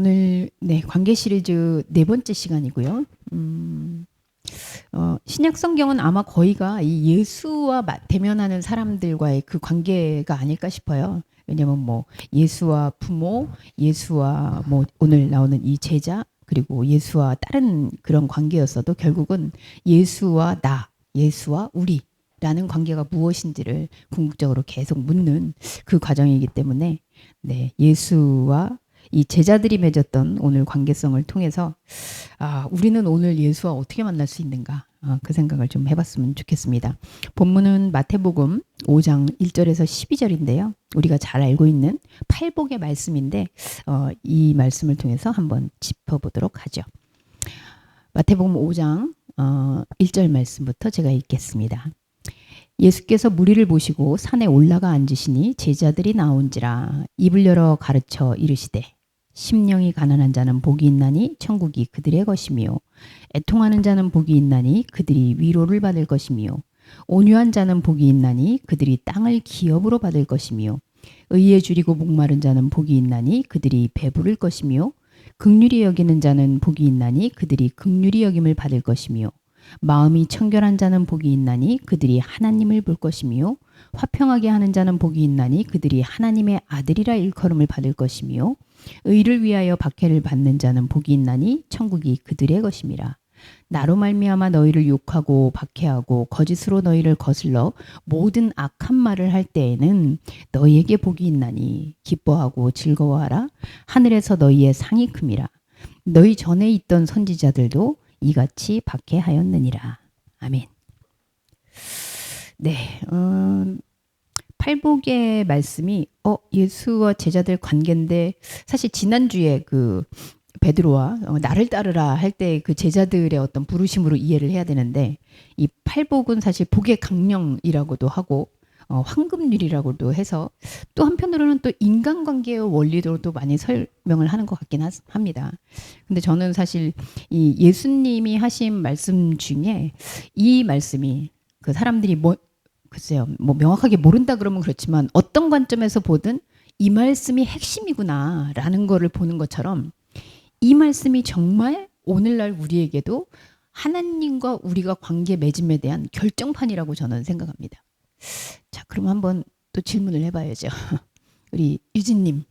오늘 관계 시리즈 네 번째 시간이고요. 신약 성경은 아마 거의가 이 예수와 대면하는 사람들과의 그 관계가 아닐까 싶어요. 왜냐면 뭐 예수와 부모, 예수와 뭐 오늘 나오는 이 제자, 그리고 예수와 다른 그런 관계였어도 결국은 예수와 나, 예수와 우리라는 관계가 무엇인지를 궁극적으로 계속 묻는 그 과정이기 때문에 예수와 이 제자들이 맺었던 오늘 관계성을 통해서 우리는 오늘 예수와 어떻게 만날 수 있는가 그 생각을 좀 해봤으면 좋겠습니다. 본문은 마태복음 5장 1절에서 12절인데요. 우리가 잘 알고 있는 팔복의 말씀인데 이 말씀을 통해서 한번 짚어보도록 하죠. 마태복음 5장 1절 말씀부터 제가 읽겠습니다. 예수께서 무리를 보시고 산에 올라가 앉으시니 제자들이 나온지라 입을 열어 가르쳐 이르시되 심령이 가난한 자는 복이 있나니 천국이 그들의 것이며 애통하는 자는 복이 있나니 그들이 위로를 받을 것이며 온유한 자는 복이 있나니 그들이 땅을 기업으로 받을 것이며 의에 줄이고 목마른 자는 복이 있나니 그들이 배부를 것이며 긍휼히 여기는 자는 복이 있나니 그들이 긍휼히 여김을 받을 것이며 마음이 청결한 자는 복이 있나니 그들이 하나님을 볼 것이며 화평하게 하는 자는 복이 있나니 그들이 하나님의 아들이라 일컬음을 받을 것이며 의를 위하여 박해를 받는 자는 복이 있나니 천국이 그들의 것임이라. 나로 말미암아 너희를 욕하고 박해하고 거짓으로 너희를 거슬러 모든 악한 말을 할 때에는 너희에게 복이 있나니 기뻐하고 즐거워하라. 하늘에서 너희의 상이 큼이라. 너희 전에 있던 선지자들도 이같이 박해하였느니라. 아멘. 팔복의 말씀이 예수와 제자들 관계인데 사실 지난주에 그 베드로와 나를 따르라 할 때 그 제자들의 어떤 부르심으로 이해를 해야 되는데 이 팔복은 사실 복의 강령이라고도 하고 황금률이라고도 해서 또 한편으로는 또 인간관계의 원리로도 많이 설명을 하는 것 같긴 합니다. 근데 저는 사실 이 예수님이 하신 말씀 중에 이 말씀이 그 사람들이 글쎄요, 뭐 명확하게 모른다 그러면 그렇지만 어떤 관점에서 보든 이 말씀이 핵심이구나라는 거를 보는 것처럼 이 말씀이 정말 오늘날 우리에게도 하나님과 우리가 관계 맺음에 대한 결정판이라고 저는 생각합니다. 자, 그럼 한번 또 질문을 해봐야죠. 우리 유진님,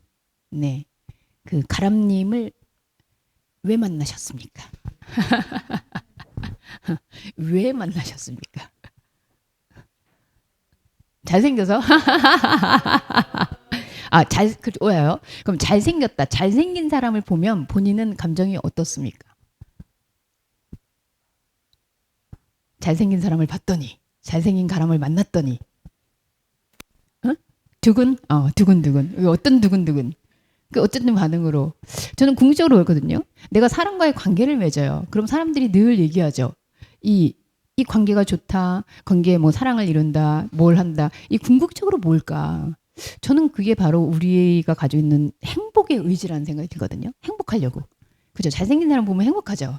그 가람님을 왜 만나셨습니까? 왜 만나셨습니까? 잘생겨서? 왜요? 그럼 잘생겼다. 잘생긴 사람을 보면 본인은 감정이 어떻습니까? 잘생긴 사람을 봤더니, 잘생긴 가람을 만났더니, 두근? 두근두근. 어떤 두근두근? 그 어쨌든 반응으로. 저는 궁극적으로 그렇거든요. 내가 사람과의 관계를 맺어요. 그럼 사람들이 늘 얘기하죠. 이 관계가 좋다. 관계에 뭐 사랑을 이룬다. 뭘 한다. 이 궁극적으로 뭘까? 저는 그게 바로 우리가 가지고 있는 행복의 의지라는 생각이 들거든요. 행복하려고. 그죠? 잘생긴 사람 보면 행복하죠.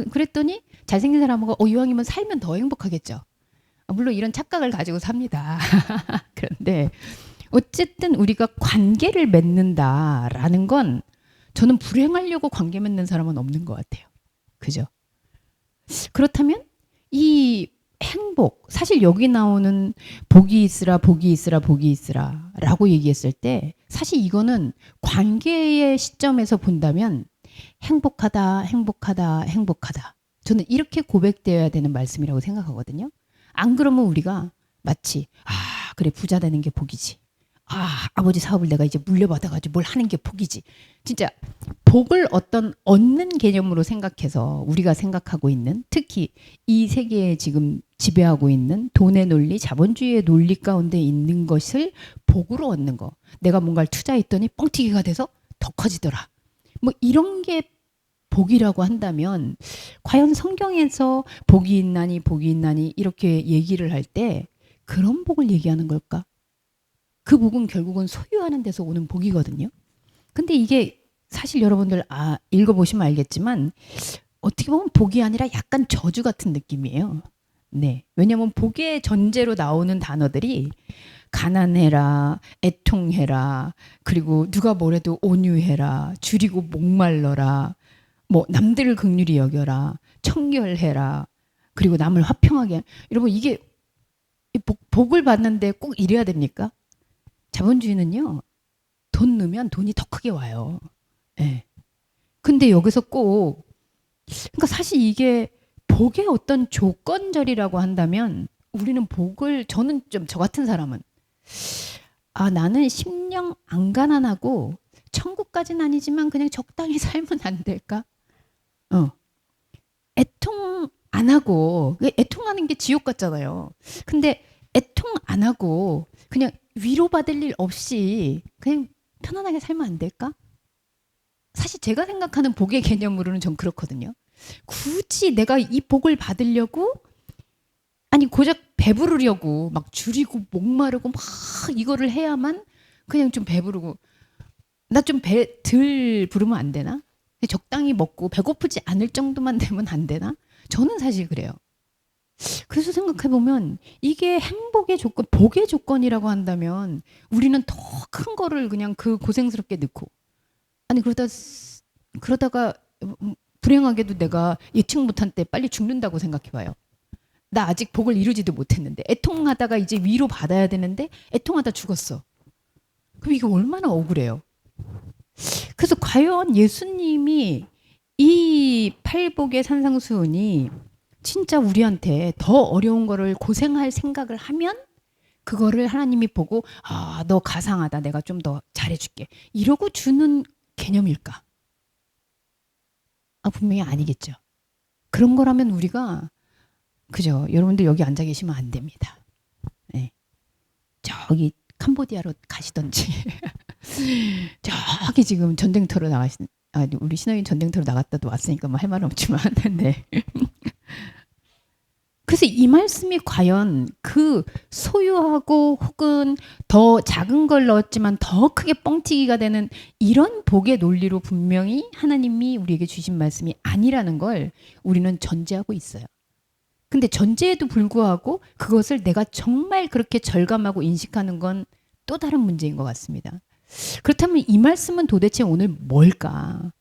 그랬더니 잘생긴 사람하고 이왕이면 살면 더 행복하겠죠. 물론 이런 착각을 가지고 삽니다. 그런데 어쨌든 우리가 관계를 맺는다라는 건 저는 불행하려고 관계 맺는 사람은 없는 것 같아요. 그죠? 그렇다면 이 행복, 사실 여기 나오는 복이 있으라, 복이 있으라, 복이 있으라 라고 얘기했을 때 사실 이거는 관계의 시점에서 본다면 행복하다, 행복하다, 행복하다. 저는 이렇게 고백되어야 되는 말씀이라고 생각하거든요. 안 그러면 우리가 마치 그래 부자 되는 게 복이지. 아버지 사업을 내가 이제 물려받아가지고 뭘 하는 게 복이지. 진짜 복을 어떤 얻는 개념으로 생각해서 우리가 생각하고 있는, 특히 이 세계에 지금 지배하고 있는 돈의 논리, 자본주의의 논리 가운데 있는 것을 복으로 얻는 거. 내가 뭔가를 투자했더니 뻥튀기가 돼서 더 커지더라. 뭐 이런 게 복이라고 한다면 과연 성경에서 복이 있나니 복이 있나니 이렇게 얘기를 할 때 그런 복을 얘기하는 걸까? 그 복은 결국은 소유하는 데서 오는 복이거든요. 근데 이게 사실 여러분들 읽어보시면 알겠지만 어떻게 보면 복이 아니라 약간 저주 같은 느낌이에요. 왜냐하면 복의 전제로 나오는 단어들이 가난해라, 애통해라, 그리고 누가 뭐래도 온유해라, 줄이고 목말러라, 뭐 남들을 긍휼히 여겨라, 청결해라, 그리고 남을 화평하게. 여러분 이게 복을 받는데 꼭 이래야 됩니까? 자본주의는요, 돈 넣으면 돈이 더 크게 와요. 예. 근데 여기서 꼭, 그러니까 사실 이게 복의 어떤 조건절이라고 한다면 우리는 복을, 저는 좀 저 같은 사람은 나는 심령 안 가난하고 천국까지는 아니지만 그냥 적당히 살면 안 될까? 애통 안 하고, 애통하는 게 지옥 같잖아요. 근데 애통 안 하고 그냥 위로받을 일 없이 그냥 편안하게 살면 안 될까? 사실 제가 생각하는 복의 개념으로는 전 그렇거든요. 굳이 내가 이 복을 받으려고, 아니 고작 배부르려고 막 줄이고 목마르고 막 이거를 해야만 그냥 좀 배부르고, 나 좀 배 덜 부르면 안 되나? 적당히 먹고 배고프지 않을 정도만 되면 안 되나? 저는 사실 그래요. 그래서 생각해보면 이게 행복의 조건, 복의 조건이라고 한다면 우리는 더 큰 거를 그냥 그 고생스럽게 넣고, 아니 그러다가 불행하게도 내가 예측 못한 때 빨리 죽는다고 생각해봐요. 나 아직 복을 이루지도 못했는데, 애통하다가 이제 위로 받아야 되는데 애통하다 죽었어. 그럼 이게 얼마나 억울해요. 그래서 과연 예수님이 이 팔복의 산상수훈이 진짜 우리한테 더 어려운 거를 고생할 생각을 하면 그거를 하나님이 보고 너 가상하다, 내가 좀 더 잘해줄게, 이러고 주는 개념일까? 분명히 아니겠죠. 그런 거라면 우리가, 그죠? 여러분들 여기 앉아 계시면 안 됩니다. 네. 저기 캄보디아로 가시던지 저기 지금 전쟁터로 나가신, 우리 신혼이 전쟁터로 나갔다도 왔으니까 뭐 할 말은 없지만 네. 그래서 이 말씀이 과연 그 소유하고 혹은 더 작은 걸 넣었지만 더 크게 뻥튀기가 되는 이런 복의 논리로 분명히 하나님이 우리에게 주신 말씀이 아니라는 걸 우리는 전제하고 있어요. 근데 전제에도 불구하고 그것을 내가 정말 그렇게 절감하고 인식하는 건 또 다른 문제인 것 같습니다. 그렇다면 이 말씀은 도대체 오늘 뭘까?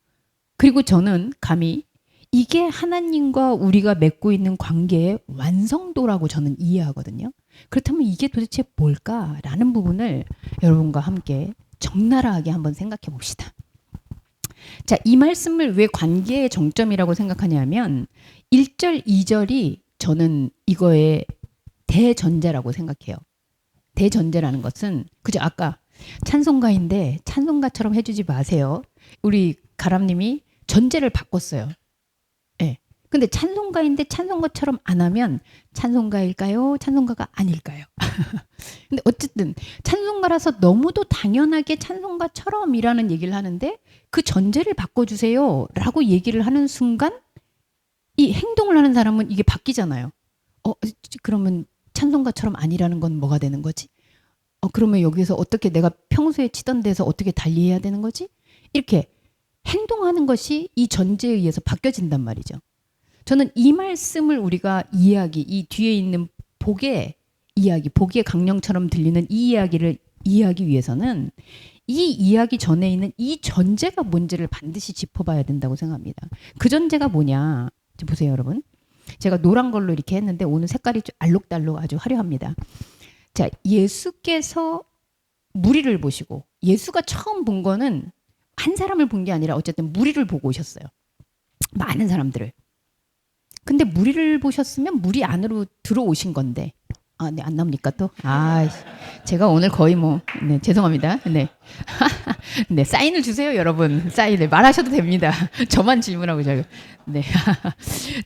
그리고 저는 감히 이게 하나님과 우리가 맺고 있는 관계의 완성도라고 저는 이해하거든요. 그렇다면 이게 도대체 뭘까라는 부분을 여러분과 함께 적나라하게 한번 생각해 봅시다. 자, 이 말씀을 왜 관계의 정점이라고 생각하냐면 1절, 2절이 저는 이거의 대전제라고 생각해요. 대전제라는 것은, 그죠? 아까 찬송가인데 찬송가처럼 해주지 마세요. 우리 가람님이 전제를 바꿨어요. 예. 근데 찬송가인데 찬송가처럼 안 하면 찬송가일까요? 찬송가가 아닐까요? 근데 어쨌든 찬송가라서 너무도 당연하게 찬송가처럼이라는 얘기를 하는데 그 전제를 바꿔주세요 라고 얘기를 하는 순간 이 행동을 하는 사람은 이게 바뀌잖아요. 그러면 찬송가처럼 아니라는 건 뭐가 되는 거지? 그러면 여기서 어떻게 내가 평소에 치던 데서 어떻게 달리해야 되는 거지? 이렇게 행동하는 것이 이 전제에 의해서 바뀌어진단 말이죠. 저는 이 말씀을 우리가 이 뒤에 있는 복의 이야기, 복의 강령처럼 들리는 이 이야기를 이해하기 위해서는 이 이야기 전에 있는 이 전제가 뭔지를 반드시 짚어봐야 된다고 생각합니다. 그 전제가 뭐냐? 보세요, 여러분. 제가 노란 걸로 이렇게 했는데 오늘 색깔이 좀 알록달록 아주 화려합니다. 자, 예수께서 무리를 보시고, 예수가 처음 본 거는 한 사람을 본 게 아니라 어쨌든 무리를 보고 오셨어요. 많은 사람들을. 근데 무리를 보셨으면 무리 안으로 들어오신 건데, 네, 안 나옵니까 또? 제가 오늘 거의 네, 죄송합니다. 네. 네, 사인을 주세요, 여러분. 사인을 말하셔도 됩니다. 저만 질문하고 네.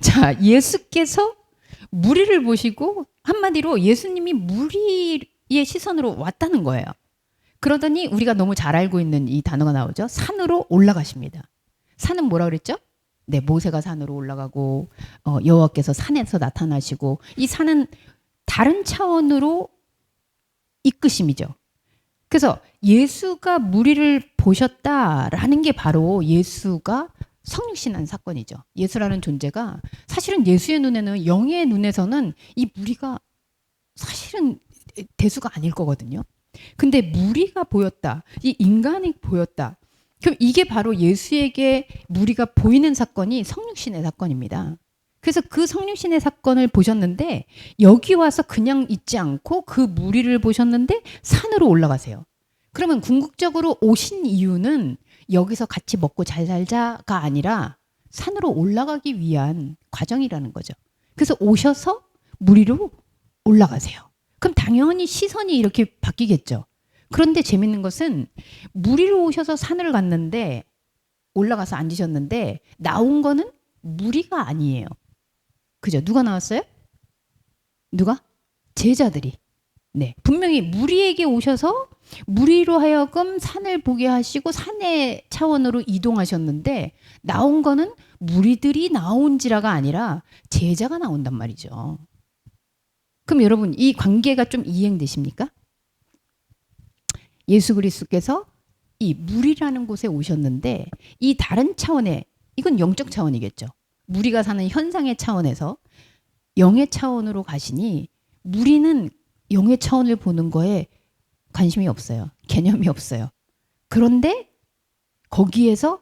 자, 예수께서 무리를 보시고 한마디로 예수님이 무리의 시선으로 왔다는 거예요. 그러더니 우리가 너무 잘 알고 있는 이 단어가 나오죠. 산으로 올라가십니다. 산은 뭐라 그랬죠? 네, 모세가 산으로 올라가고 여호와께서 산에서 나타나시고, 이 산은 다른 차원으로 이끄심이죠. 그래서 예수가 무리를 보셨다라는 게 바로 예수가 성육신한 사건이죠. 예수라는 존재가 사실은 예수의 눈에는, 영의 눈에서는 이 무리가 사실은 대수가 아닐 거거든요. 근데 무리가 보였다. 이 인간이 보였다. 그럼 이게 바로 예수에게 무리가 보이는 사건이 성육신의 사건입니다. 그래서 그 성육신의 사건을 보셨는데 여기 와서 그냥 있지 않고 그 무리를 보셨는데 산으로 올라가세요. 그러면 궁극적으로 오신 이유는 여기서 같이 먹고 잘 살자가 아니라 산으로 올라가기 위한 과정이라는 거죠. 그래서 오셔서 무리로 올라가세요. 그럼 당연히 시선이 이렇게 바뀌겠죠. 그런데 재밌는 것은 무리로 오셔서 산을 갔는데 올라가서 앉으셨는데 나온 거는 무리가 아니에요. 그죠? 누가 나왔어요? 누가? 제자들이. 네. 분명히 무리에게 오셔서 무리로 하여금 산을 보게 하시고 산의 차원으로 이동하셨는데 나온 거는 무리들이 나온지라가 아니라 제자가 나온단 말이죠. 그럼 여러분 이 관계가 좀 이해되십니까? 예수 그리스도께서 이 무리라는 곳에 오셨는데 이 다른 차원의 이건 영적 차원이겠죠. 무리가 사는 현상의 차원에서 영의 차원으로 가시니 무리는 영의 차원을 보는 거에 관심이 없어요. 개념이 없어요. 그런데 거기에서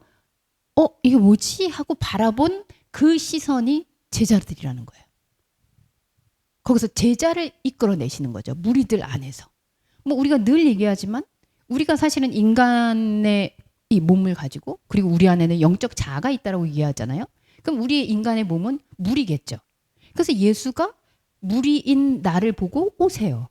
이게 뭐지? 하고 바라본 그 시선이 제자들이라는 거예요. 거기서 제자를 이끌어내시는 거죠. 무리들 안에서. 뭐 우리가 늘 얘기하지만 우리가 사실은 인간의 이 몸을 가지고 그리고 우리 안에는 영적 자아가 있다라고 얘기하잖아요. 그럼 우리의 인간의 몸은 무리겠죠. 그래서 예수가 무리인 나를 보고 오세요.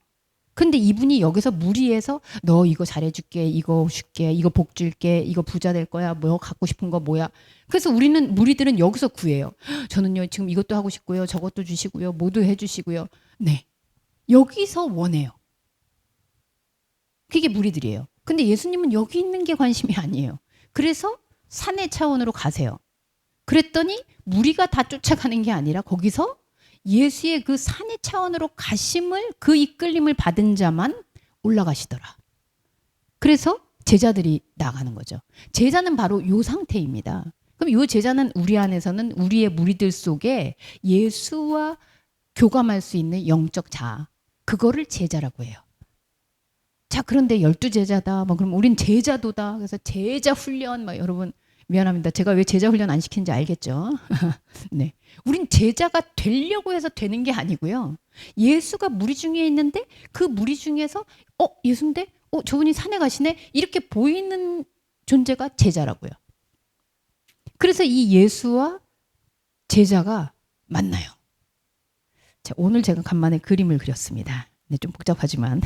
근데 이분이 여기서 무리에서 너 이거 잘해줄게, 이거 줄게, 이거 복 줄게, 이거 부자 될 거야, 뭐 갖고 싶은 거 뭐야. 그래서 무리들은 여기서 구해요. 저는요 지금 이것도 하고 싶고요, 저것도 주시고요, 모두 해주시고요. 네, 여기서 원해요. 그게 무리들이에요. 근데 예수님은 여기 있는 게 관심이 아니에요. 그래서 산의 차원으로 가세요. 그랬더니 무리가 다 쫓아가는 게 아니라 거기서 예수의 그 산의 차원으로 가심을 그 이끌림을 받은 자만 올라가시더라. 그래서 제자들이 나가는 거죠. 제자는 바로 이 상태입니다. 그럼 이 제자는 우리 안에서는 우리의 무리들 속에 예수와 교감할 수 있는 영적 자아, 그거를 제자라고 해요. 자, 그런데 12제자다. 뭐 그럼 우린 제자도다. 그래서 제자 훈련 막 여러분 미안합니다. 제가 왜 제자 훈련 안 시키는지 알겠죠? 네. 우린 제자가 되려고 해서 되는 게 아니고요. 예수가 무리 중에 있는데 그 무리 중에서 예수인데 저분이 산에 가시네. 이렇게 보이는 존재가 제자라고요. 그래서 이 예수와 제자가 만나요. 자, 오늘 제가 간만에 그림을 그렸습니다. 네, 좀 복잡하지만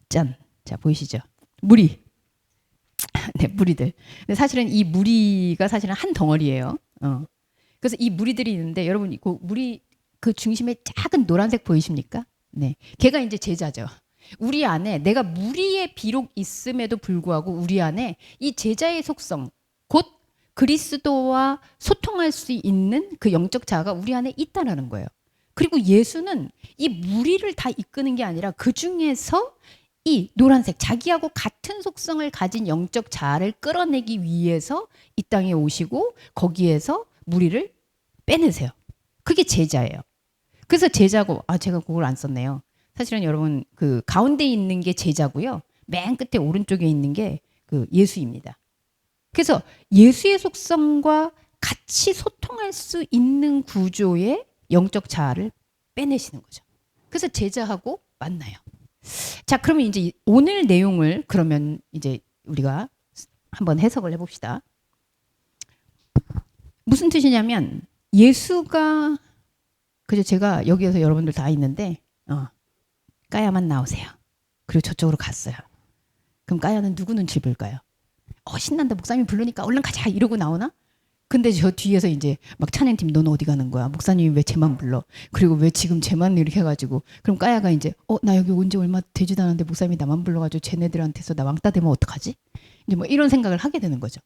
짠. 자, 보이시죠? 무리. 네, 무리들. 근데 사실은 이 무리가 사실은 한 덩어리예요. 그래서 이 무리들이 있는데 여러분 그 무리 그 중심에 작은 노란색 보이십니까? 네, 걔가 이제 제자죠. 우리 안에 내가 무리에 비록 있음에도 불구하고 우리 안에 이 제자의 속성, 곧 그리스도와 소통할 수 있는 그 영적 자아가 우리 안에 있다라는 거예요. 그리고 예수는 이 무리를 다 이끄는 게 아니라 그 중에서 이 노란색 자기하고 같은 속성을 가진 영적 자아를 끌어내기 위해서 이 땅에 오시고 거기에서 무리를 빼내세요. 그게 제자예요. 그래서 제자고 제가 그걸 안 썼네요. 사실은 여러분 그 가운데 있는 게 제자고요. 맨 끝에 오른쪽에 있는 게 그 예수입니다. 그래서 예수의 속성과 같이 소통할 수 있는 구조의 영적 자아를 빼내시는 거죠. 그래서 제자하고 만나요. 자, 그러면 이제 오늘 내용을 그러면 이제 우리가 한번 해석을 해봅시다. 무슨 뜻이냐면 예수가 그죠? 제가 여기에서 여러분들 다 있는데 까야만 나오세요. 그리고 저쪽으로 갔어요. 그럼 까야는 누구 눈치를 볼까요? 신난다 목사님이 부르니까 얼른 가자 이러고 나오나? 근데 저 뒤에서 이제 막 찬양팀 너는 어디 가는 거야? 목사님이 왜 쟤만 불러? 그리고 왜 지금 쟤만 이렇게 해가지고 그럼 까야가 이제 나 여기 온 지 얼마 되지도 않았는데 목사님이 나만 불러가지고 쟤네들한테서 나 왕따 되면 어떡하지? 이제 뭐 이런 생각을 하게 되는 거죠.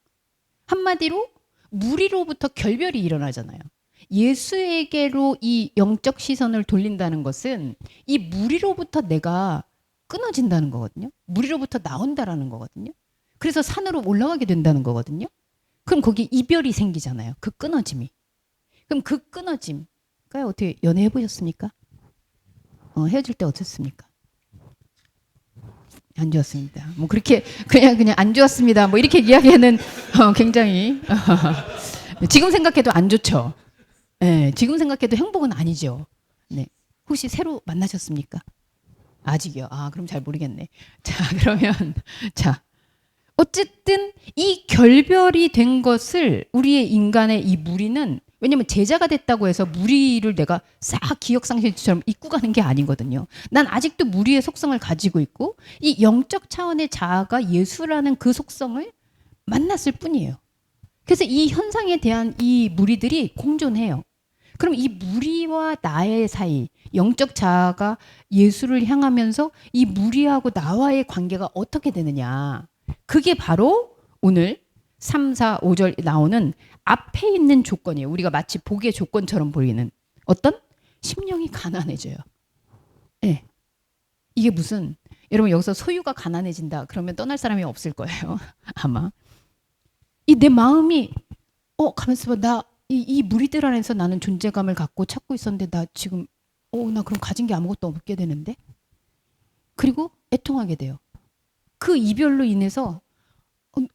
한마디로 무리로부터 결별이 일어나잖아요. 예수에게로 이 영적 시선을 돌린다는 것은 이 무리로부터 내가 끊어진다는 거거든요. 무리로부터 나온다라는 거거든요. 그래서 산으로 올라가게 된다는 거거든요. 그럼 거기 이별이 생기잖아요. 그 끊어짐이. 그럼 그 끊어짐, 어떻게 연애해 보셨습니까? 헤어질 때 어떻습니까? 안 좋았습니다. 뭐 그렇게 그냥 안 좋았습니다. 뭐 이렇게 이야기하는 굉장히 지금 생각해도 안 좋죠. 네, 지금 생각해도 행복은 아니죠. 네. 혹시 새로 만나셨습니까? 아직이요. 아, 그럼 잘 모르겠네. 자, 그러면 자, 어쨌든 이 결별이 된 것을 우리의 인간의 이 무리는 왜냐면 제자가 됐다고 해서 무리를 내가 싹 기억상실처럼 잊고 가는 게 아니거든요. 난 아직도 무리의 속성을 가지고 있고 이 영적 차원의 자아가 예수라는 그 속성을 만났을 뿐이에요. 그래서 이 현상에 대한 이 무리들이 공존해요. 그럼 이 무리와 나의 사이, 영적 자아가 예수를 향하면서 이 무리하고 나와의 관계가 어떻게 되느냐. 그게 바로 오늘 3, 4, 5절 나오는 앞에 있는 조건이에요. 우리가 마치 복의 조건처럼 보이는 어떤? 심령이 가난해져요. 네. 이게 무슨 여러분 여기서 소유가 가난해진다 그러면 떠날 사람이 없을 거예요. 아마. 이 내 마음이 가만있어 봐. 나 이 무리들 안에서 나는 존재감을 갖고 찾고 있었는데 나 지금 나 그럼 가진 게 아무것도 없게 되는데? 그리고 애통하게 돼요. 그 이별로 인해서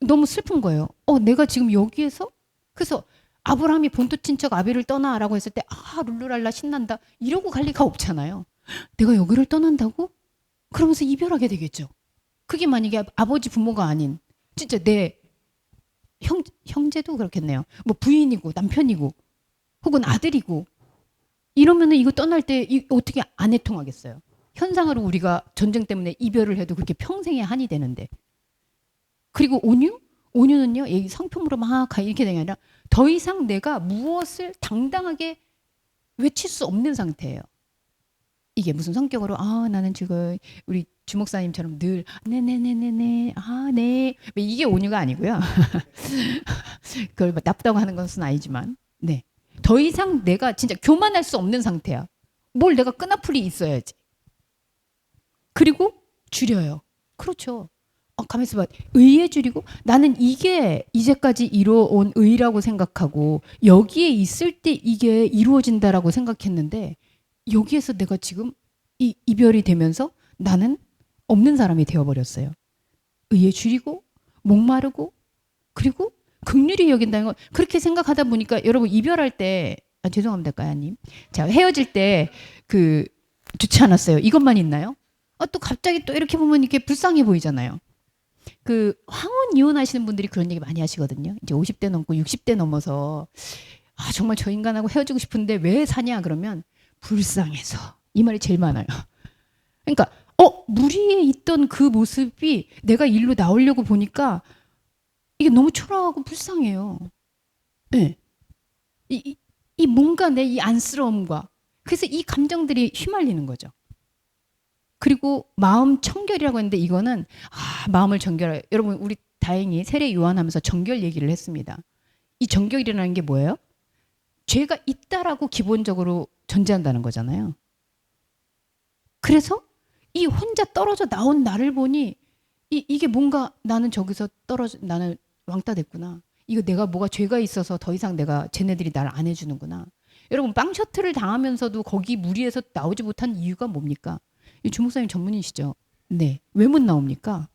너무 슬픈 거예요. 내가 지금 여기에서 그래서 아브라함이 본토 친척 아비를 떠나라고 했을 때 룰루랄라 신난다 이러고 갈 리가 없잖아요. 내가 여기를 떠난다고? 그러면서 이별하게 되겠죠. 그게 만약에 아버지 부모가 아닌 진짜 내 형제도 그렇겠네요. 뭐 부인이고 남편이고 혹은 아들이고 이러면은 이거 떠날 때 어떻게 안 애통하겠어요. 현상으로 우리가 전쟁 때문에 이별을 해도 그렇게 평생의 한이 되는데. 그리고 온유는요, 이 성품으로 막 이렇게 되는 게 아니라 더 이상 내가 무엇을 당당하게 외칠 수 없는 상태예요. 이게 무슨 성격으로 나는 지금 우리 주목사님처럼 늘 네네네네네 네 이게 온유가 아니고요. 그걸 나쁘다고 하는 것은 아니지만 네. 더 이상 내가 진짜 교만할 수 없는 상태야. 뭘 내가 끈앞풀이 있어야지. 그리고 줄여요. 그렇죠. 가만있어 봐. 의에 줄이고 나는 이게 이제까지 이루어온 의라고 생각하고 여기에 있을 때 이게 이루어진다라고 생각했는데 여기에서 내가 지금 이별이 되면서 나는 없는 사람이 되어버렸어요. 의에 줄이고 목마르고 그리고 긍휼히 여긴다는 건 그렇게 생각하다 보니까 여러분 이별할 때 죄송합니다 까야님. 자 헤어질 때 좋지 않았어요. 이것만 있나요? 또 갑자기 또 이렇게 보면 이렇게 불쌍해 보이잖아요. 황혼 이혼하시는 분들이 그런 얘기 많이 하시거든요. 이제 50대 넘고 60대 넘어서 정말 저 인간하고 헤어지고 싶은데 왜 사냐 그러면 불쌍해서 이 말이 제일 많아요. 그러니까 무리에 있던 그 모습이 내가 일로 나오려고 보니까 이게 너무 초라하고 불쌍해요. 네. 이 뭔가 내 이 안쓰러움과 그래서 이 감정들이 휘말리는 거죠. 그리고 마음 청결이라고 했는데 이거는 마음을 정결해. 여러분 우리 다행히 세례 요한하면서 정결 얘기를 했습니다. 이 정결이라는 게 뭐예요? 죄가 있다라고 기본적으로 전제한다는 거잖아요. 그래서 이 혼자 떨어져 나온 나를 보니 이게 뭔가 나는 저기서 나는 왕따 됐구나. 이거 내가 뭐가 죄가 있어서 더 이상 쟤네들이 날 안 해주는구나. 여러분 빵 셔틀을 당하면서도 거기 무리에서 나오지 못한 이유가 뭡니까? 이 주목사님 전문이시죠? 네. 왜 못 나옵니까?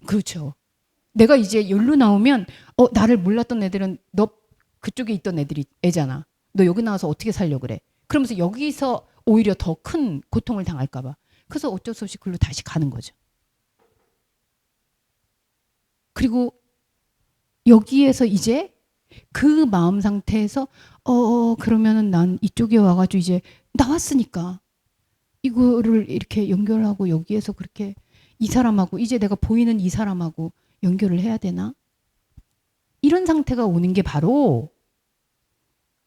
그렇죠. 내가 이제 여기로 나오면 나를 몰랐던 애들은 너 그쪽에 있던 애잖아. 너 여기 나와서 어떻게 살려고 그래? 그러면서 여기서 오히려 더 큰 고통을 당할까 봐. 그래서 어쩔 수 없이 글로 다시 가는 거죠. 그리고 여기에서 이제 그 마음 상태에서 그러면은 난 이쪽에 와가지고 이제 나왔으니까 이거를 이렇게 연결하고 여기에서 그렇게 이 사람하고 이제 내가 보이는 이 사람하고 연결을 해야 되나? 이런 상태가 오는 게 바로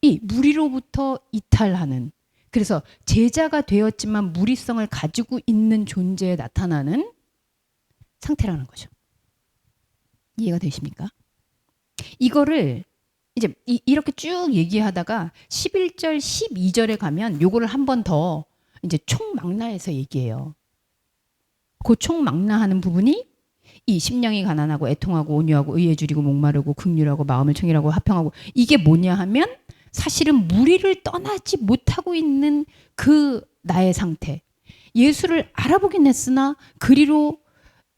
이 무리로부터 이탈하는 그래서 제자가 되었지만 무리성을 가지고 있는 존재에 나타나는 상태라는 거죠. 이해가 되십니까? 이거를 이제 이렇게 쭉 얘기하다가 11절, 12절에 가면 요거를 한 번 더 이제 총망라해서 얘기해요. 그 총망라하는 부분이 이 심령이 가난하고 애통하고 온유하고 의에 줄이고 목마르고 긍휼하고 마음을 청결하고 화평하고 이게 뭐냐 하면 사실은 무리를 떠나지 못하고 있는 그 나의 상태. 예수를 알아보긴 했으나 그리로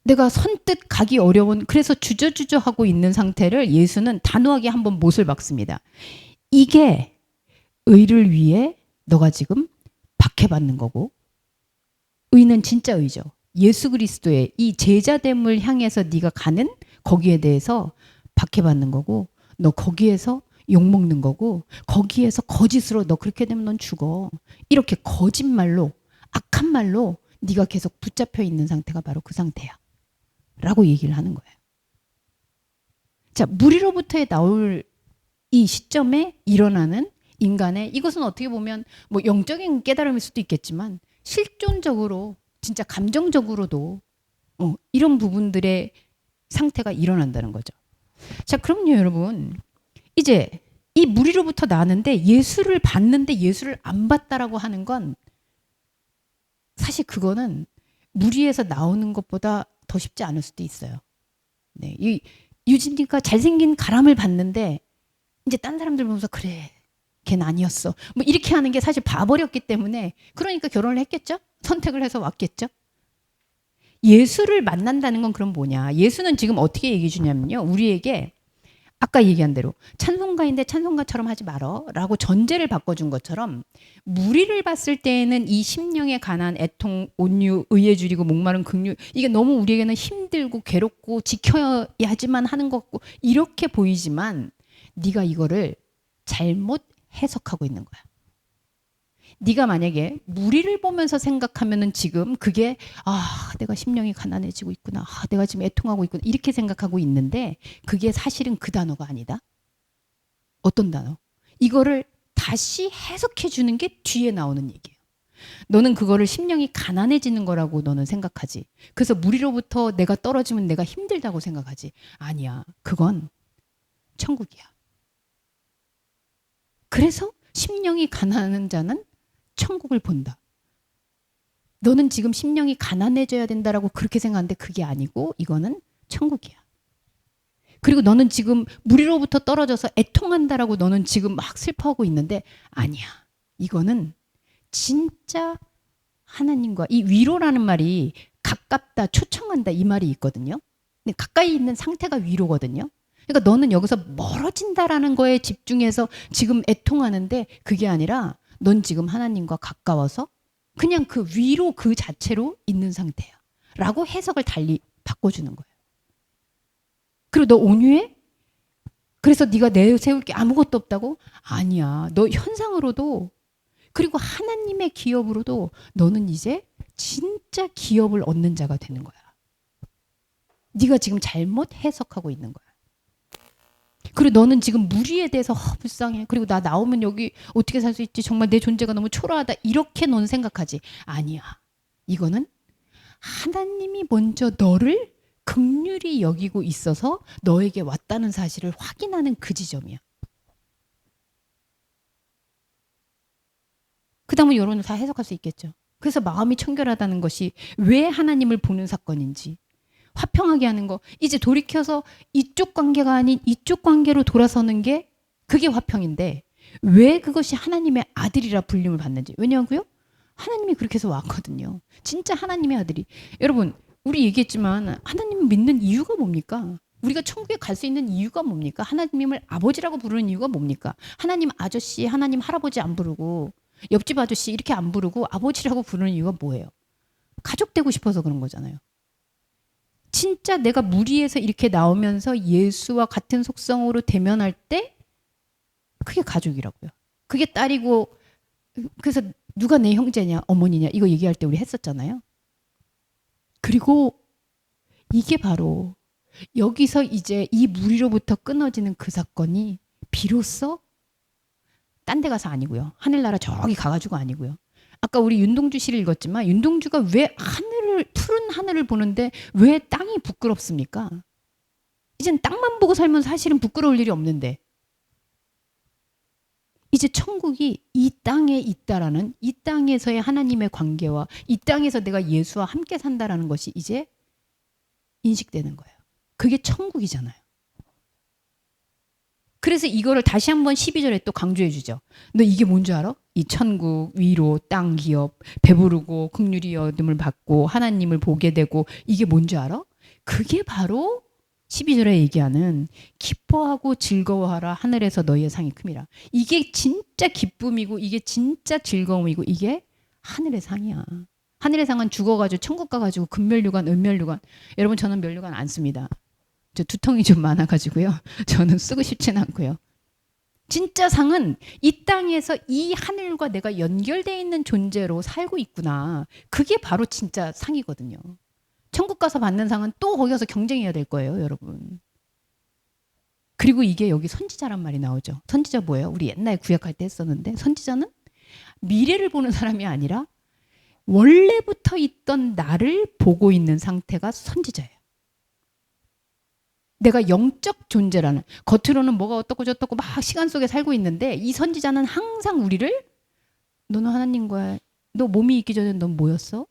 내가 선뜻 가기 어려운, 그래서 주저주저하고 있는 상태를 예수는 단호하게 한번 못을 박습니다. 이게 의를 위해 너가 지금 박해받는 거고, 의는 진짜 의죠. 예수 그리스도의 이 제자됨을 향해서 네가 가는 거기에 대해서 박해받는 거고, 너 거기에서 욕먹는 거고, 거기에서 거짓으로 너 그렇게 되면 넌 죽어. 이렇게 거짓말로, 악한 말로 네가 계속 붙잡혀 있는 상태가 바로 그 상태야 라고 얘기를 하는 거예요. 자, 무리로부터 나올 이 시점에 일어나는 인간의, 이것은 어떻게 보면 뭐 영적인 깨달음일 수도 있겠지만 실존적으로 진짜 감정적으로도 이런 부분들의 상태가 일어난다는 거죠. 자, 그럼요 여러분, 이제 이 무리로부터 나는데 예수를 봤는데 예수를 안 봤다라고 하는 건 사실 그거는 무리에서 나오는 것보다 더 쉽지 않을 수도 있어요. 네, 이 유진이가 잘생긴 가람을 봤는데 이제 딴 사람들 보면서 그래 걔는 아니었어 뭐 이렇게 하는 게 사실 봐버렸기 때문에, 그러니까 결혼을 했겠죠? 선택을 해서 왔겠죠? 예수를 만난다는 건 그럼 뭐냐, 예수는 지금 어떻게 얘기해 주냐면요, 우리에게 아까 얘기한 대로 찬송가인데 찬송가처럼 하지 말어 라고 전제를 바꿔준 것처럼, 무리를 봤을 때에는 이 심령의 가난, 애통, 온유, 의에 줄이고 목마른 긍휼, 이게 너무 우리에게는 힘들고 괴롭고 지켜야지만 하는 것 같고 이렇게 보이지만 네가 이거를 잘못 해석하고 있는 거야. 네가 만약에 무리를 보면서 생각하면은 지금 그게 내가 심령이 가난해지고 있구나, 내가 지금 애통하고 있구나 이렇게 생각하고 있는데, 그게 사실은 그 단어가 아니다. 어떤 단어? 이거를 다시 해석해 주는 게 뒤에 나오는 얘기예요. 너는 그거를 심령이 가난해지는 거라고 너는 생각하지. 그래서 무리로부터 내가 떨어지면 내가 힘들다고 생각하지. 아니야, 그건 천국이야. 그래서 심령이 가난한 자는 천국을 본다. 너는 지금 심령이 가난해져야 된다라고 그렇게 생각하는데 그게 아니고 이거는 천국이야. 그리고 너는 지금 무리로부터 떨어져서 애통한다라고 너는 지금 막 슬퍼하고 있는데 아니야. 이거는 진짜 하나님과, 이 위로라는 말이 가깝다, 초청한다 이 말이 있거든요. 근데 가까이 있는 상태가 위로거든요. 그러니까 너는 여기서 멀어진다라는 거에 집중해서 지금 애통하는데 그게 아니라 넌 지금 하나님과 가까워서 그냥 그 위로 그 자체로 있는 상태야 라고 해석을 달리 바꿔주는 거예요. 그리고 너 온유해? 그래서 네가 내세울 게 아무것도 없다고? 아니야. 너 현상으로도, 그리고 하나님의 기업으로도 너는 이제 진짜 기업을 얻는 자가 되는 거야. 네가 지금 잘못 해석하고 있는 거야. 그리고 너는 지금 무리에 대해서 불쌍해. 그리고 나 나오면 여기 어떻게 살 수 있지? 정말 내 존재가 너무 초라하다. 이렇게 너는 생각하지. 아니야. 이거는 하나님이 먼저 너를 긍휼히 여기고 있어서 너에게 왔다는 사실을 확인하는 그 지점이야. 그 다음은 여론을 다 해석할 수 있겠죠. 그래서 마음이 청결하다는 것이 왜 하나님을 보는 사건인지, 화평하게 하는 거, 이제 돌이켜서 이쪽 관계가 아닌 이쪽 관계로 돌아서는 게 그게 화평인데 왜 그것이 하나님의 아들이라 불림을 받는지. 왜냐고요? 하나님이 그렇게 해서 왔거든요. 진짜 하나님의 아들이. 여러분, 우리 얘기했지만 하나님을 믿는 이유가 뭡니까? 우리가 천국에 갈 수 있는 이유가 뭡니까? 하나님을 아버지라고 부르는 이유가 뭡니까? 하나님 아저씨, 하나님 할아버지 안 부르고 옆집 아저씨 이렇게 안 부르고 아버지라고 부르는 이유가 뭐예요? 가족 되고 싶어서 그런 거잖아요. 진짜 내가 무리에서 이렇게 나오면서 예수와 같은 속성으로 대면할 때 그게 가족이라고요. 그게 딸이고, 그래서 누가 내 형제냐 어머니냐 이거 얘기할 때 우리 했었잖아요. 그리고 이게 바로 여기서 이제 이 무리로부터 끊어지는 그 사건이 비로소 딴 데 가서 아니고요. 하늘나라 저기 가가지고 아니고요. 아까 우리 윤동주 시를 읽었지만 윤동주가 왜 푸른 하늘을 보는데 왜 땅이 부끄럽습니까? 이젠 땅만 보고 살면 사실은 부끄러울 일이 없는데, 이제 천국이 이 땅에 있다라는, 이 땅에서의 하나님의 관계와 이 땅에서 내가 예수와 함께 산다라는 것이 이제 인식되는 거예요. 그게 천국이잖아요. 그래서 이거를 다시 한번 12절에 또 강조해 주죠. 너 이게 뭔지 알아? 이 천국, 위로, 땅, 기업, 배부르고 긍휼히 여김을 받고 하나님을 보게 되고 이게 뭔지 알아? 그게 바로 12절에 얘기하는 기뻐하고 즐거워하라 하늘에서 너희의 상이 큼이라. 이게 진짜 기쁨이고 이게 진짜 즐거움이고 이게 하늘의 상이야. 하늘의 상은 죽어가지고 천국 가가지고 금면류관, 은면류관. 여러분 저는 면류관 안 씁니다. 저 두통이 좀 많아가지고요. 저는 쓰고 싶지는 않고요. 진짜 상은 이 땅에서 이 하늘과 내가 연결되어 있는 존재로 살고 있구나. 그게 바로 진짜 상이거든요. 천국 가서 받는 상은 또 거기 가서 경쟁해야 될 거예요, 여러분. 그리고 이게 여기 선지자란 말이 나오죠. 선지자 뭐예요? 우리 옛날에 구약할 때 했었는데 선지자는 미래를 보는 사람이 아니라 원래부터 있던 나를 보고 있는 상태가 선지자예요. 내가 영적 존재라는, 겉으로는 뭐가 어떻고 저떻고 막 시간 속에 살고 있는데 이 선지자는 항상 우리를 너는 하나님과 너 몸이 있기 전에 넌 뭐였어?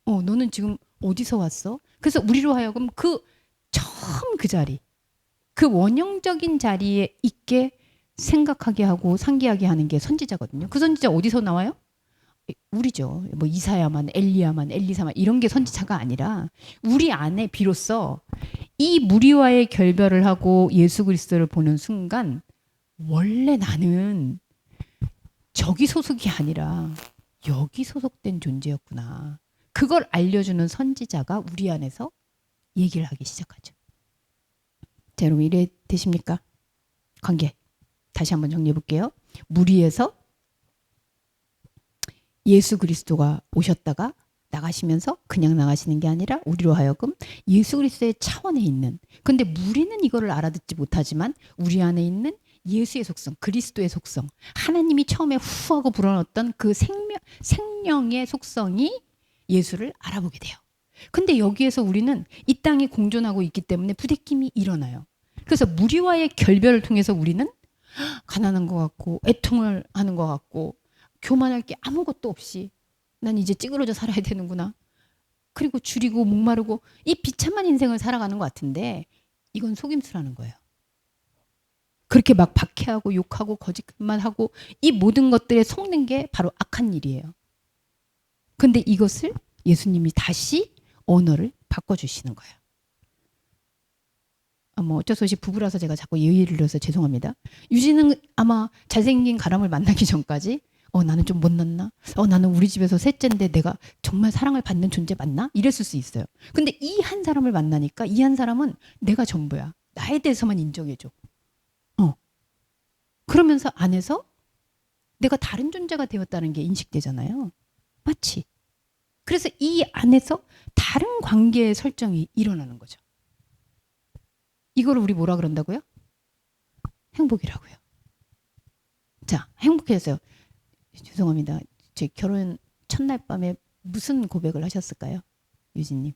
너는 지금 어디서 왔어? 그래서 우리로 하여금 그 처음 그 자리, 그 원형적인 자리에 있게 생각하게 하고 상기하게 하는 게 선지자거든요. 그 선지자 어디서 나와요? 우리죠. 뭐 이사야만, 엘리야만, 엘리사만 이런 게 선지자가 아니라 우리 안에 비로소 이 무리와의 결별을 하고 예수 그리스도를 보는 순간 원래 나는 저기 소속이 아니라 여기 소속된 존재였구나. 그걸 알려주는 선지자가 우리 안에서 얘기를 하기 시작하죠. 자, 여러분 이해 되십니까? 관계 다시 한번 정리해 볼게요. 무리에서 예수 그리스도가 오셨다가 나가시면서 그냥 나가시는 게 아니라 우리로 하여금 예수 그리스도의 차원에 있는, 근데 무리는 이거를 알아듣지 못하지만 우리 안에 있는 예수의 속성, 그리스도의 속성, 하나님이 처음에 후하고 불어넣었던 그 생명의 속성이 예수를 알아보게 돼요. 근데 여기에서 우리는 이 땅이 공존하고 있기 때문에 부대낌이 일어나요. 그래서 무리와의 결별을 통해서 우리는 가난한 것 같고 애통을 하는 것 같고 교만할 게 아무것도 없이 난 이제 찌그러져 살아야 되는구나. 그리고 줄이고 목마르고 이 비참한 인생을 살아가는 것 같은데 이건 속임수라는 거예요. 그렇게 막 박해하고 욕하고 거짓말하고 이 모든 것들에 속는 게 바로 악한 일이에요. 근데 이것을 예수님이 다시 언어를 바꿔주시는 거예요. 뭐 어쩔 수 없이 부부라서 제가 자꾸 예의를 들어서 죄송합니다. 유진은 아마 잘생긴 가람을 만나기 전까지 나는 좀 못났나? 나는 우리 집에서 셋째인데 내가 정말 사랑을 받는 존재 맞나? 이랬을 수 있어요. 근데 이 한 사람을 만나니까 이 한 사람은 내가 전부야. 나에 대해서만 인정해줘. 그러면서 안에서 내가 다른 존재가 되었다는 게 인식되잖아요. 마치. 그래서 이 안에서 다른 관계의 설정이 일어나는 거죠. 이거를 우리 뭐라 그런다고요? 행복이라고요. 자, 행복해졌어요. 죄송합니다. 제 결혼 첫날 밤에 무슨 고백을 하셨을까요? 유진님.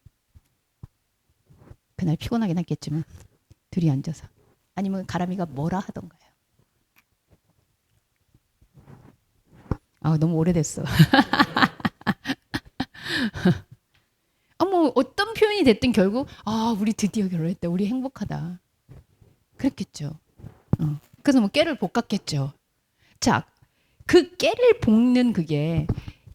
그날 피곤하긴 했겠지만 둘이 앉아서. 아니면 가람이가 뭐라 하던가요? 너무 오래됐어. 뭐 어떤 표현이 됐든 결국 우리 드디어 결혼했다. 우리 행복하다. 그랬겠죠. 그래서 뭐 깨를 볶았겠죠. 자, 그 깨를 볶는 그게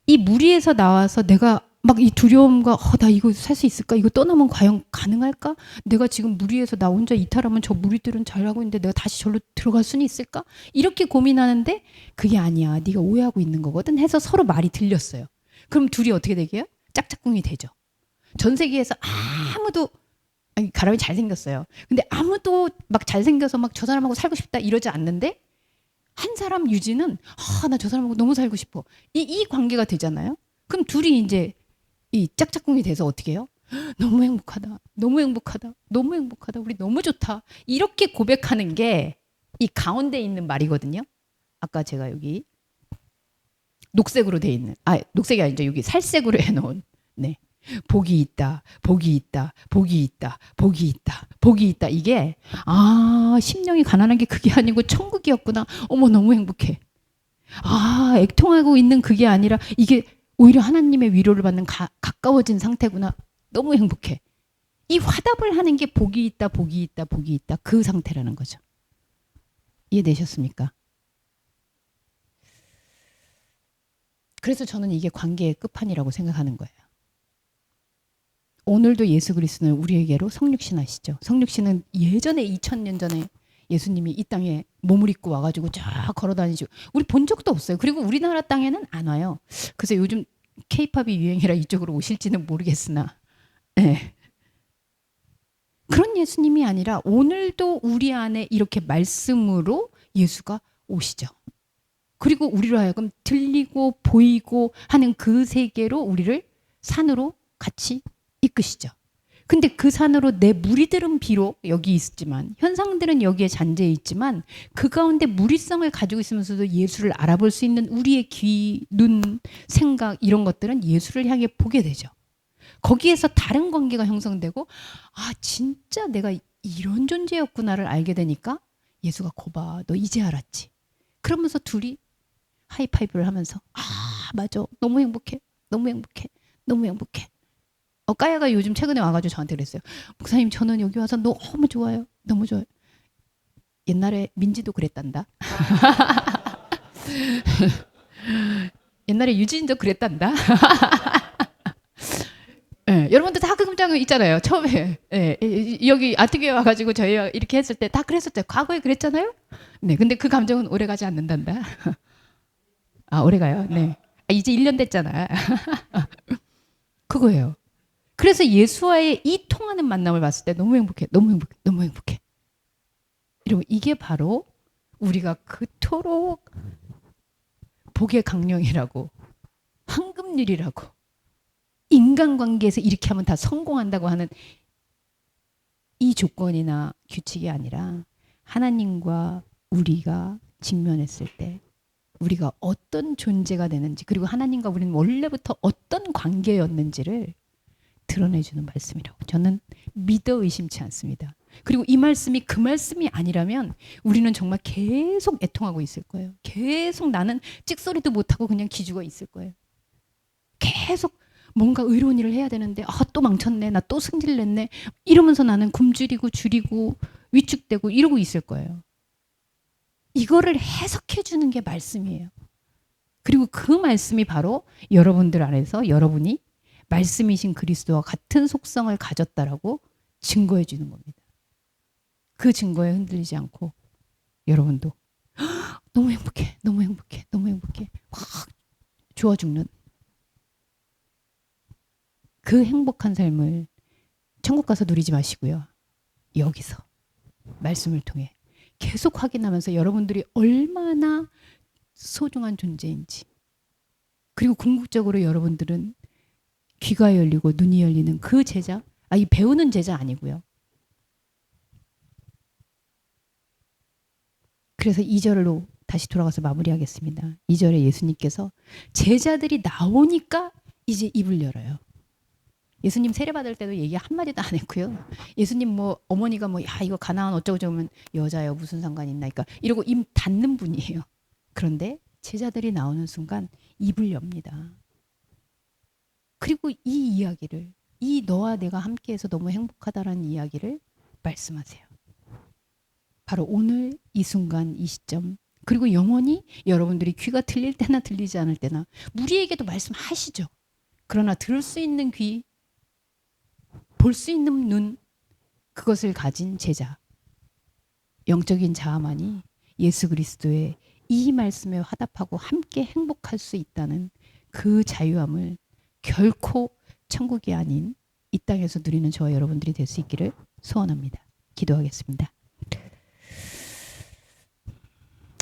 이 무리에서 나와서 내가 막 이 두려움과 나 이거 살 수 있을까? 이거 떠나면 과연 가능할까? 내가 지금 무리에서 나 혼자 이탈하면 저 무리들은 잘하고 있는데 내가 다시 절로 들어갈 수는 있을까? 이렇게 고민하는데 그게 아니야. 네가 오해하고 있는 거거든 해서 서로 말이 들렸어요. 그럼 둘이 어떻게 되게요? 짝짝꿍이 되죠. 전 세계에서 아무도 가람이 잘생겼어요. 근데 아무도 막 잘생겨서 막 저 사람하고 살고 싶다 이러지 않는데 한 사람 유지는 나 저 사람하고 너무 살고 싶어. 이 관계가 되잖아요. 그럼 둘이 이제 이 짝짝꿍이 돼서 어떻게 해요? 너무 행복하다. 너무 행복하다. 너무 행복하다. 우리 너무 좋다. 이렇게 고백하는 게 이 가운데 있는 말이거든요. 아까 제가 여기 녹색으로 돼 있는 녹색이 아니죠. 여기 살색으로 해놓은 네. 복이 있다, 복이 있다, 복이 있다, 복이 있다, 복이 있다. 이게 심령이 가난한 게 그게 아니고 천국이었구나. 어머 너무 행복해. 애통하고 있는 그게 아니라 이게 오히려 하나님의 위로를 받는 가까워진 상태구나. 너무 행복해. 이 화답을 하는 게 복이 있다, 복이 있다, 복이 있다. 그 상태라는 거죠. 이해되셨습니까? 그래서 저는 이게 관계의 끝판이라고 생각하는 거예요. 오늘도 예수 그리스도는 우리에게로 성육신 하시죠. 성육신은 예전에 2000년 전에 예수님이 이 땅에 몸을 입고 와가지고 쫙 걸어다니시고 우리 본 적도 없어요. 그리고 우리나라 땅에는 안 와요. 그래서 요즘 케이팝이 유행이라 이쪽으로 오실지는 모르겠으나 네. 그런 예수님이 아니라 오늘도 우리 안에 이렇게 말씀으로 예수가 오시죠. 그리고 우리로 하여금 들리고 보이고 하는 그 세계로 우리를 산으로 같이 이끄시죠. 근데 그 산으로 내 무리들은 비록 여기 있지만 현상들은 여기에 잔재해 있지만 그 가운데 무리성을 가지고 있으면서도 예수를 알아볼 수 있는 우리의 귀, 눈, 생각 이런 것들은 예수를 향해 보게 되죠. 거기에서 다른 관계가 형성되고 아 진짜 내가 이런 존재였구나를 알게 되니까 예수가 거봐 너 이제 알았지. 그러면서 둘이 하이파이브를 하면서 아 맞아 너무 행복해 너무 행복해 너무 행복해. 까야가 요즘 최근에 와가지고 저한테 그랬어요. 목사님 저는 여기 와서 너무 좋아요. 너무 좋아요. 옛날에 민지도 그랬단다. 옛날에 유진도 그랬단다. 네, 여러분들 다 그 감정 있잖아요. 처음에 네, 여기 아트교에 와가지고 저희가 이렇게 했을 때 다 그랬었죠. 과거에 그랬잖아요. 네, 근데 그 감정은 오래가지 않는단다. 아 오래가요. 네. 이제 1년 됐잖아. 그거예요. 그래서 예수와의 이 통하는 만남을 봤을 때 너무 행복해, 너무 행복해, 너무 행복해. 여러분 이게 바로 우리가 그토록 복의 강령이라고 황금률이라고 인간관계에서 이렇게 하면 다 성공한다고 하는 이 조건이나 규칙이 아니라 하나님과 우리가 직면했을 때 우리가 어떤 존재가 되는지 그리고 하나님과 우리는 원래부터 어떤 관계였는지를 드러내주는 말씀이라고 저는 믿어 의심치 않습니다. 그리고 이 말씀이 그 말씀이 아니라면 우리는 정말 계속 애통하고 있을 거예요. 계속 나는 찍소리도 못하고 그냥 기죽어 있을 거예요. 계속 뭔가 의로운 일을 해야 되는데 또 망쳤네 나 또 승질 냈네 이러면서 나는 굶주리고 줄이고 위축되고 이러고 있을 거예요. 이거를 해석해 주는 게 말씀이에요. 그리고 그 말씀이 바로 여러분들 안에서 여러분이 말씀이신 그리스도와 같은 속성을 가졌다라고 증거해 주는 겁니다. 그 증거에 흔들리지 않고 여러분도 너무 행복해, 너무 행복해, 너무 행복해 확 좋아 죽는 그 행복한 삶을 천국 가서 누리지 마시고요. 여기서 말씀을 통해 계속 확인하면서 여러분들이 얼마나 소중한 존재인지 그리고 궁극적으로 여러분들은 귀가 열리고 눈이 열리는 그 제자 이 배우는 제자 아니고요. 그래서 2절로 다시 돌아가서 마무리하겠습니다. 2절에 예수님께서 제자들이 나오니까 이제 입을 열어요. 예수님 세례받을 때도 얘기 한마디도 안 했고요. 예수님 뭐 어머니가 뭐 야 이거 가나안 어쩌고 저쩌면 여자요 무슨 상관이 있나 그러니까 이러고 입 닫는 분이에요. 그런데 제자들이 나오는 순간 입을 엽니다. 그리고 이 이야기를 이 너와 내가 함께해서 너무 행복하다라는 이야기를 말씀하세요. 바로 오늘 이 순간 이 시점 그리고 영원히 여러분들이 귀가 들릴 때나 들리지 않을 때나 우리에게도 말씀하시죠. 그러나 들을 수 있는 귀 볼 수 있는 눈 그것을 가진 제자 영적인 자아만이 예수 그리스도의 이 말씀에 화답하고 함께 행복할 수 있다는 그 자유함을 결코 천국이 아닌 이 땅에서 누리는 저와 여러분들이 될 수 있기를 소원합니다. 기도하겠습니다.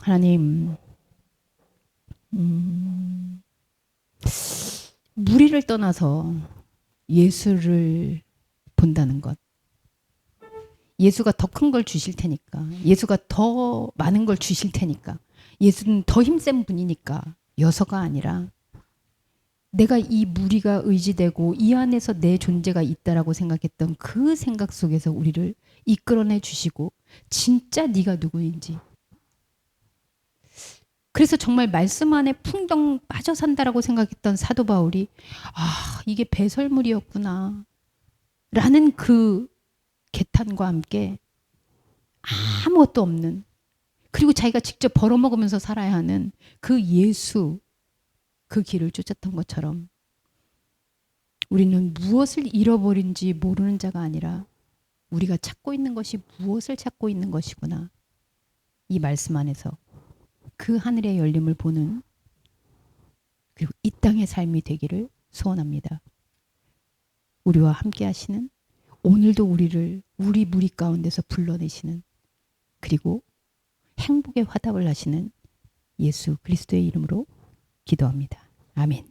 하나님 무리를 떠나서 예수를 본다는 것 예수가 더 큰 걸 주실 테니까 예수가 더 많은 걸 주실 테니까 예수는 더 힘센 분이니까 여서가 아니라 내가 이 무리가 의지되고 이 안에서 내 존재가 있다라고 생각했던 그 생각 속에서 우리를 이끌어내 주시고 진짜 네가 누구인지 그래서 정말 말씀 안에 풍덩 빠져 산다라고 생각했던 사도 바울이 이게 배설물이었구나 라는 그 개탄과 함께 아무것도 없는 그리고 자기가 직접 벌어먹으면서 살아야 하는 그 예수, 그 길을 쫓았던 것처럼 우리는 무엇을 잃어버린지 모르는 자가 아니라 우리가 찾고 있는 것이 무엇을 찾고 있는 것이구나. 이 말씀 안에서 그 하늘의 열림을 보는, 그리고 이 땅의 삶이 되기를 소원합니다. 우리와 함께 하시는, 오늘도 우리를 우리 무리 가운데서 불러내시는, 그리고 행복의 화답을 하시는 예수 그리스도의 이름으로 기도합니다. 아멘.